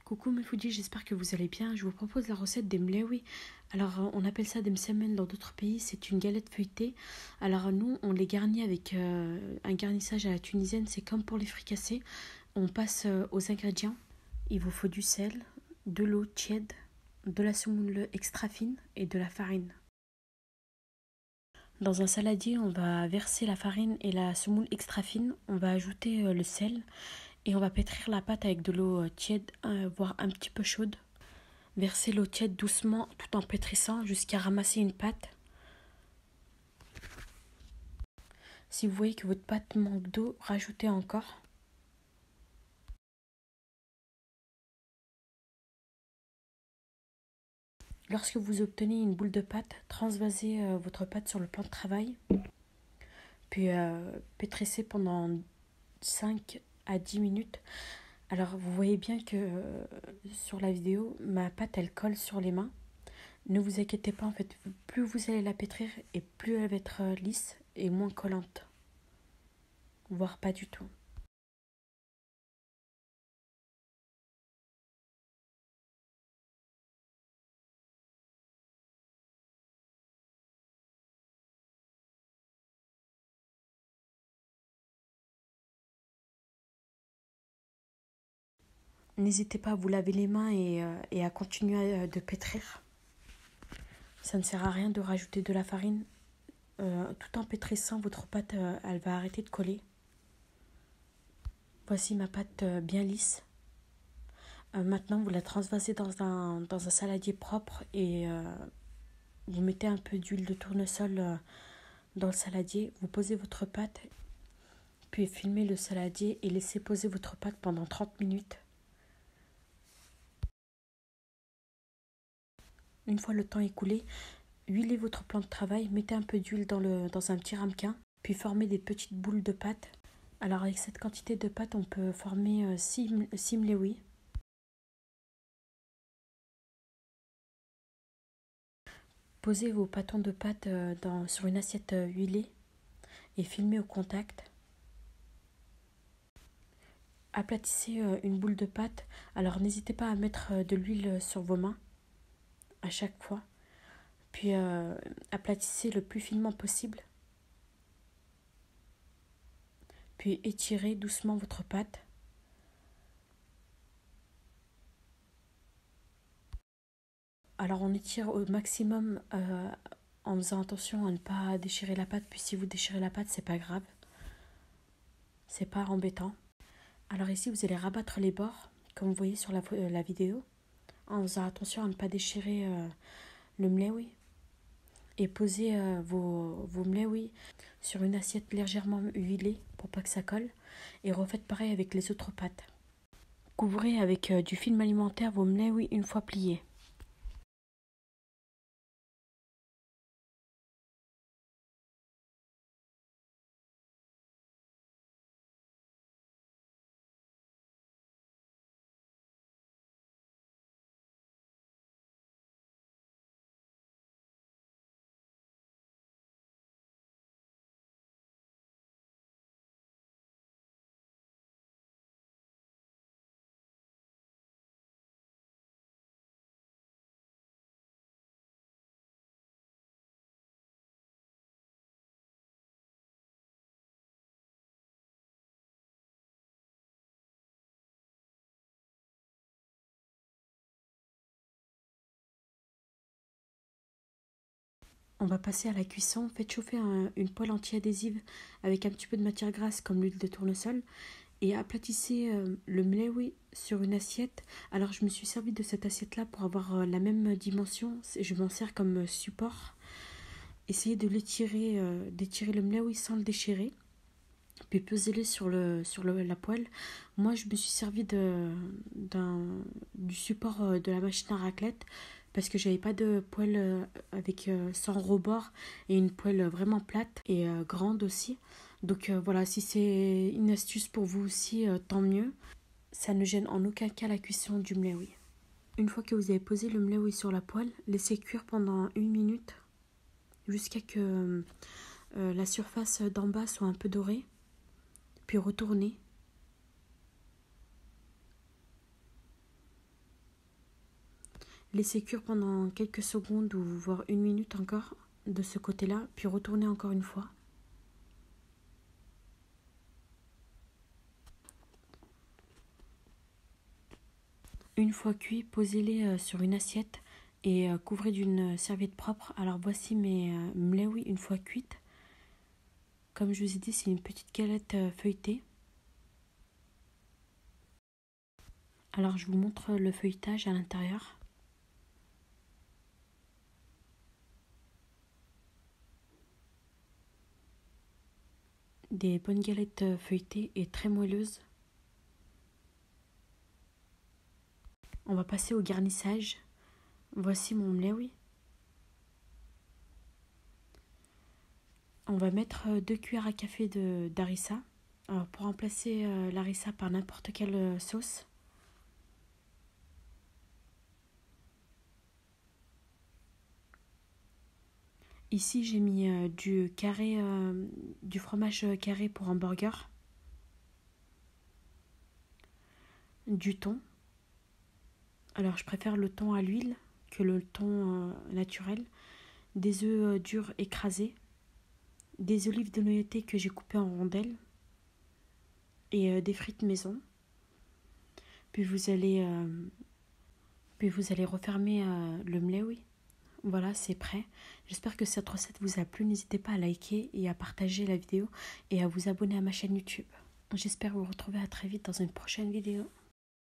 Coucou mes foodies, j'espère que vous allez bien. Je vous propose la recette des mlewi. Alors on appelle ça des msemen dans d'autres pays, c'est une galette feuilletée. Alors nous on les garnit avec un garnissage à la tunisienne, c'est comme pour les fricassés. On passe aux ingrédients. Il vous faut du sel, de l'eau tiède, de la semoule extra fine et de la farine. Dans un saladier, on va verser la farine et la semoule extra fine. On va ajouter le sel et on va pétrir la pâte avec de l'eau tiède, voire un petit peu chaude. Versez l'eau tiède doucement tout en pétrissant jusqu'à ramasser une pâte. Si vous voyez que votre pâte manque d'eau, rajoutez encore. Lorsque vous obtenez une boule de pâte, transvasez votre pâte sur le plan de travail. Puis pétrissez pendant 5 à 10 minutes. Alors vous voyez bien que sur la vidéo, ma pâte elle colle sur les mains. Ne vous inquiétez pas, en fait, plus vous allez la pétrir et plus elle va être lisse et moins collante. Voire pas du tout. N'hésitez pas à vous laver les mains et à continuer de pétrir. Ça ne sert à rien de rajouter de la farine. Tout en pétrissant, votre pâte elle va arrêter de coller. Voici ma pâte bien lisse. Maintenant, vous la transvasez dans un saladier propre et vous mettez un peu d'huile de tournesol dans le saladier. Vous posez votre pâte, puis filmez le saladier et laissez poser votre pâte pendant 30 minutes. Une fois le temps écoulé, huilez votre plan de travail, mettez un peu d'huile dans un petit ramequin, puis formez des petites boules de pâte. Alors avec cette quantité de pâte, on peut former 6 mlewi. Posez vos pâtons de pâte sur une assiette huilée et filmez au contact. Aplatissez une boule de pâte. Alors n'hésitez pas à mettre de l'huile sur vos mains à chaque fois. Puis aplatissez le plus finement possible. Puis étirez doucement votre pâte. Alors on étire au maximum en faisant attention à ne pas déchirer la pâte. Puis si vous déchirez la pâte, c'est pas grave. C'est pas embêtant. Alors ici vous allez rabattre les bords, comme vous voyez sur la vidéo, en faisant attention à ne pas déchirer le mlewi. Et posez vos mlewi sur une assiette légèrement huilée pour pas que ça colle. Et refaites pareil avec les autres pâtes. Couvrez avec du film alimentaire vos mlewi une fois pliés. On va passer à la cuisson. Faites chauffer une poêle anti-adhésive avec un petit peu de matière grasse comme l'huile de tournesol et aplatissez le mlewi sur une assiette. Alors je me suis servi de cette assiette là pour avoir la même dimension. Je m'en sers comme support. Essayez de d'étirer le mlewi sans le déchirer. Puis pesez-le sur la poêle. Moi je me suis servi du support de la machine à raclette parce que j'avais pas de poêle sans rebord et une poêle vraiment plate et grande aussi. Donc voilà, si c'est une astuce pour vous aussi, tant mieux. Ça ne gêne en aucun cas la cuisson du mlewi. Une fois que vous avez posé le mlewi sur la poêle, laissez cuire pendant 1 minute jusqu'à que la surface d'en bas soit un peu dorée. Puis retournez. Laissez cuire pendant quelques secondes ou voire 1 minute encore de ce côté-là, puis retournez encore une fois. Une fois cuit, posez-les sur une assiette et couvrez d'une serviette propre. Alors voici mes mlewi une fois cuites. Comme je vous ai dit, c'est une petite galette feuilletée. Alors je vous montre le feuilletage à l'intérieur. Des bonnes galettes feuilletées et très moelleuses. On va passer au garnissage. Voici mon mlewi. On va mettre 2 cuillères à café d'harissa. Alors pour remplacer l'harissa par n'importe quelle sauce. Ici j'ai mis du fromage carré pour hamburger, du thon. Alors je préfère le thon à l'huile que le thon naturel, des œufs durs écrasés, des olives de noyeauté que j'ai coupées en rondelles et des frites maison. Puis vous allez refermer le mlewi. Voilà, c'est prêt. J'espère que cette recette vous a plu. N'hésitez pas à liker et à partager la vidéo et à vous abonner à ma chaîne YouTube. J'espère vous retrouver à très vite dans une prochaine vidéo.